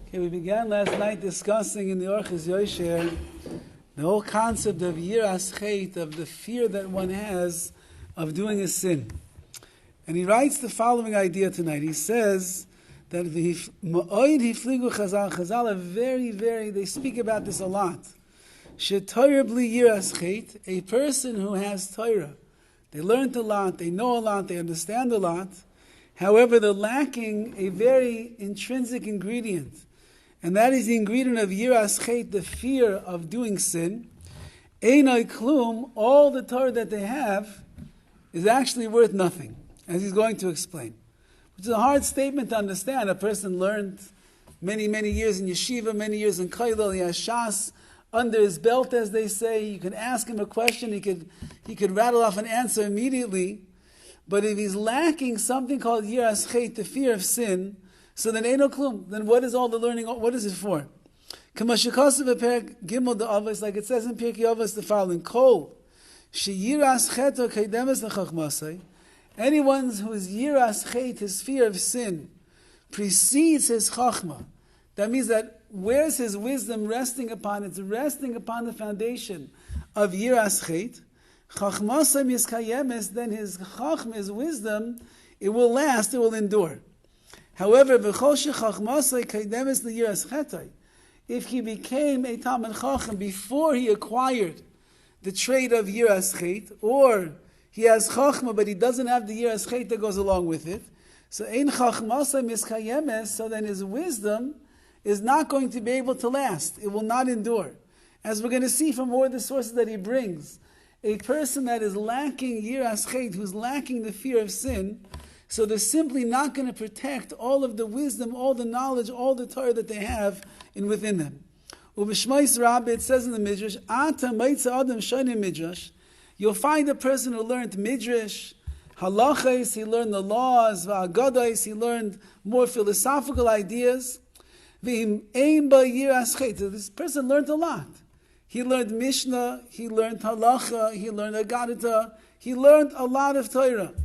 Okay, we began last night discussing in the Orchos Yosher the whole concept of Yiras Cheit, of the fear that one has of doing a sin. And he writes the following idea tonight. He says that the Ma'od Hifligu Chazal are very, they speak about this a lot. She'Torah bli Yiras Cheit, a person who has Torah. They learned a lot, they know a lot, they understand a lot. However, they're lacking a very intrinsic ingredient. And that is the ingredient of Yiras Cheit, the fear of doing sin. Einai klum, all the Torah that they have is actually worth nothing, as he's going to explain. Which is a hard statement to understand. A person learned many years in yeshiva, many years in kollel, he has shas under his belt, as they say. You can ask him a question, he could rattle off an answer immediately. But if he's lacking something called Yiras Cheit, the fear of sin, so then ain't no klum. Then what is all the learning? What is it for? Like it says in Pirkei Avos the following: Kol sheyiras cheto keidemes lechachmasai. Anyone whose yiras chet, his fear of sin, precedes his chachma. That means that where's his wisdom resting upon? It's resting upon the foundation of yiras chet. Chachmasai miskayemes. Then his chachma, his wisdom, it will last. It will endure. However, if he became a Talmid Chacham before he acquired the trait of Yiras Cheit, or he has Chachma but he doesn't have the Yiras Cheit that goes along with it, so ein Chachmasa miskayemes, so then his wisdom is not going to be able to last. It will not endure. As we're going to see from all the sources that he brings, a person that is lacking Yiras Cheit, who's lacking the fear of sin, so they're simply not going to protect all of the wisdom, all the knowledge, all the Torah that they have within them. Ubishmais Rabbi, it says in the Midrash, Ata Maitza Adam Shani Midrash, you'll find a person who learned Midrash, Halachais, he learned the laws, Va'agadais, he learned more philosophical ideas. V'im Ein Ba Yiras Cheit, this person learned a lot. He learned Mishnah, he learned Halacha, he learned Agadita, he learned a lot of Torah.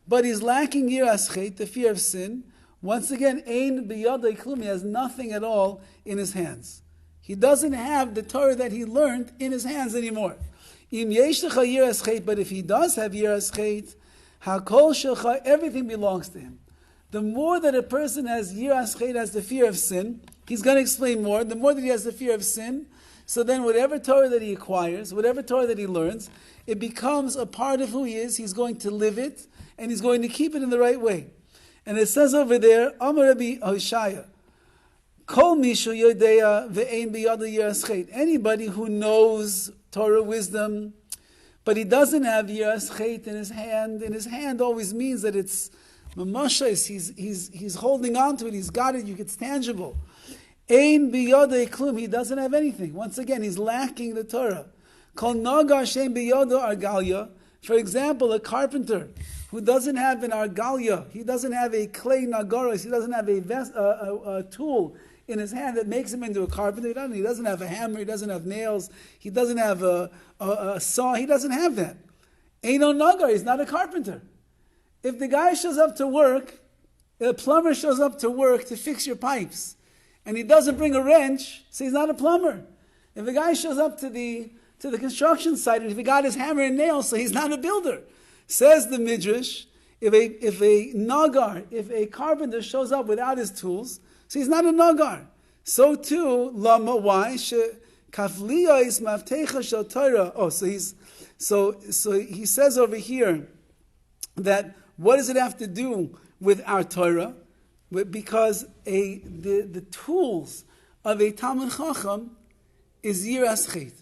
But he's lacking Yiras Cheit, the fear of sin. Once again, Ein biyadai klum, he has nothing at all in his hands. He doesn't have the Torah that he learned in his hands anymore. Im yesh lecha Yiras Cheit, but if he does have Yiras Cheit, hakol shelcha, everything belongs to him. The more that a person has Yiras Cheit, has the fear of sin, he's going to explain more. The more that he has the fear of sin, so then whatever Torah that he acquires, whatever Torah that he learns, it becomes a part of who he is. He's going to live it, and he's going to keep it in the right way. And it says over there, Amar Rabbi Hoshaya, Kol mishu yodeya ve'ein biyada Yiras Cheit. Anybody who knows Torah wisdom, but he doesn't have Yiras Cheit in his hand always means that it's mamashais, he's holding on to it, he's got it, it's tangible. Ein biyada klum, he doesn't have anything. Once again, he's lacking the Torah. Kol nagar shein biyada argalya. For example, a carpenter who doesn't have an argalia, he doesn't have a clay nagaros, he doesn't have a tool in his hand that makes him into a carpenter. He doesn't have a hammer, he doesn't have nails, he doesn't have a saw, he doesn't have that. Ain't no nagar, he's not a carpenter. If the guy shows up to work, a plumber shows up to work to fix your pipes, and he doesn't bring a wrench, so he's not a plumber. If a guy shows up to the construction site, and if he got his hammer and nails, so he's not a builder. Says the Midrash, if a nagar, if a carpenter shows up without his tools, so he's not a nagar. So too, lama, why? Kafliya is maftecha shel Torah. So he says over here that what does it have to do with our Torah? Because the tools of a Talmid Chacham is Yiras Cheit.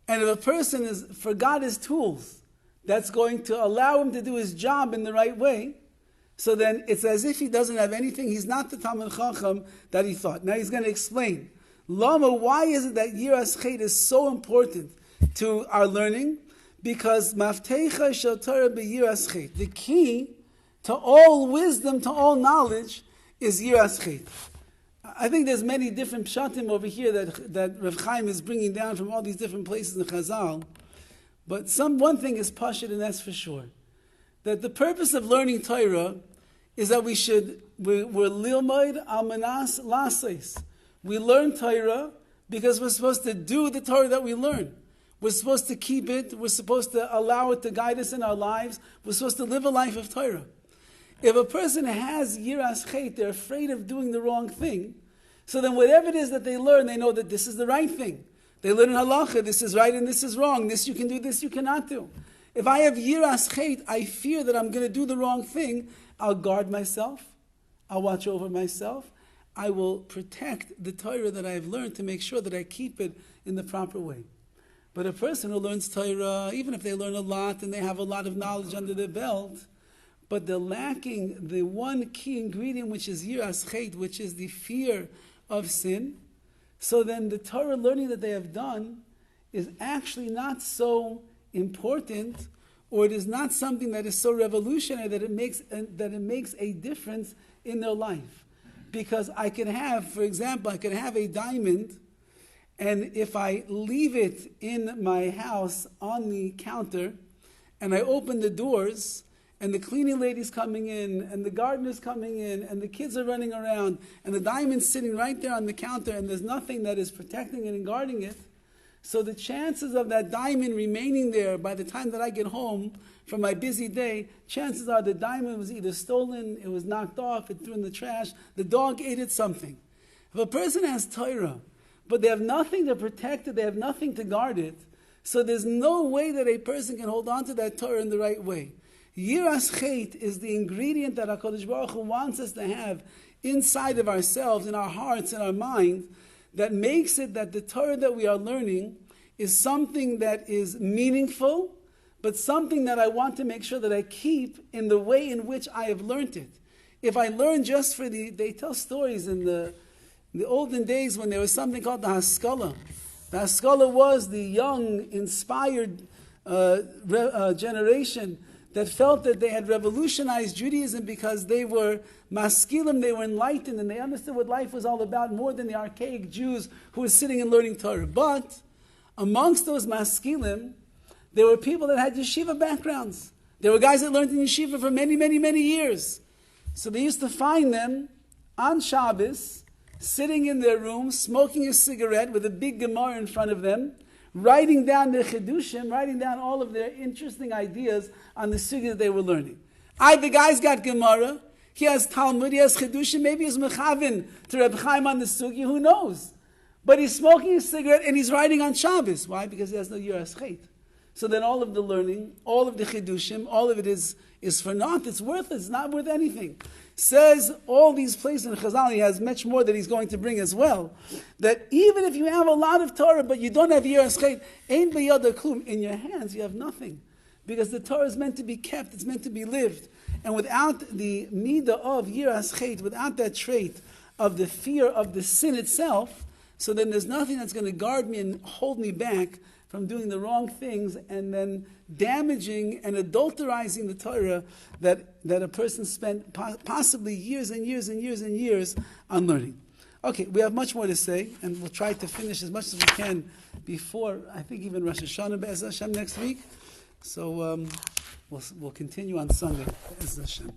And if a person forgot his tools, that's going to allow him to do his job in the right way, so then it's as if he doesn't have anything. He's not the Talmid Chacham that he thought. Now he's going to explain. Lama, why is it that Yiras Cheit is so important to our learning? Because Maftecha shel Torah beYiras Cheit. The key to all wisdom, to all knowledge, is Yiras Cheit. I think there's many different pshatim over here that Rav Chaim is bringing down from all these different places in Chazal. But one thing is pashut, and that's for sure. That the purpose of learning Torah is that we're lilmoid al manas lases. We learn Torah because we're supposed to do the Torah that we learn. We're supposed to keep it. We're supposed to allow it to guide us in our lives. We're supposed to live a life of Torah. If a person has Yiras Cheit, they're afraid of doing the wrong thing. So then whatever it is that they learn, they know that this is the right thing. They learn in halacha, this is right and this is wrong. This you can do, this you cannot do. If I have Yiras Cheit, I fear that I'm going to do the wrong thing. I'll guard myself. I'll watch over myself. I will protect the Torah that I've learned to make sure that I keep it in the proper way. But a person who learns Torah, even if they learn a lot and they have a lot of knowledge under their belt, but they're lacking the one key ingredient, which is Yiras Cheit, which is the fear of sin, so then the Torah learning that they have done is actually not so important, or it is not something that is so revolutionary that it makes a difference in their life. Because I can have, for example, I can have a diamond, and if I leave it in my house on the counter, and I open the doors, and the cleaning lady's coming in, and the gardener's coming in, and the kids are running around, and the diamond's sitting right there on the counter, and there's nothing that is protecting it and guarding it, so the chances of that diamond remaining there by the time that I get home from my busy day, chances are the diamond was either stolen, it was knocked off, it threw in the trash, the dog ate it, something. If a person has Torah, but they have nothing to protect it, they have nothing to guard it, so there's no way that a person can hold on to that Torah in the right way. Yiras Cheit is the ingredient that HaKadosh Baruch Hu wants us to have inside of ourselves, in our hearts, in our mind, that makes it that the Torah that we are learning is something that is meaningful, but something that I want to make sure that I keep in the way in which I have learned it. If I learn just for they tell stories in the olden days when there was something called the Haskalah. The Haskalah was the young, inspired generation that felt that they had revolutionized Judaism because they were maskilim, they were enlightened, and they understood what life was all about more than the archaic Jews who were sitting and learning Torah. But amongst those maskilim, there were people that had yeshiva backgrounds. There were guys that learned in yeshiva for many, many, many years. So they used to find them on Shabbos, sitting in their room, smoking a cigarette with a big Gemara in front of them, writing down their chidushim, writing down all of their interesting ideas on the sugya that they were learning. The guy's got Gemara, he has Talmud, he has chidushim, maybe he's mechavin to Rav Chaim on the sugya, who knows? But he's smoking a cigarette and he's writing on Shabbos. Why? Because he has no Yiras Cheit. So then all of the learning, all of the chidushim, all of it is for naught. It's worthless. It's not worth anything. Says all these places in Chazal, he has much more that he's going to bring as well, that even if you have a lot of Torah, but you don't have Yiras Cheit, ein biyada klum, in your hands you have nothing. Because the Torah is meant to be kept, it's meant to be lived. And without the midah of Yiras Cheit, without that trait of the fear of the sin itself, so then there's nothing that's going to guard me and hold me back from doing the wrong things and then damaging and adulterizing the Torah that a person spent possibly years and years and years and years on learning. Okay, we have much more to say, and we'll try to finish as much as we can before, I think, even Rosh Hashanah Be'ez Hashem next week. So we'll continue on Sunday Be'ez Hashem.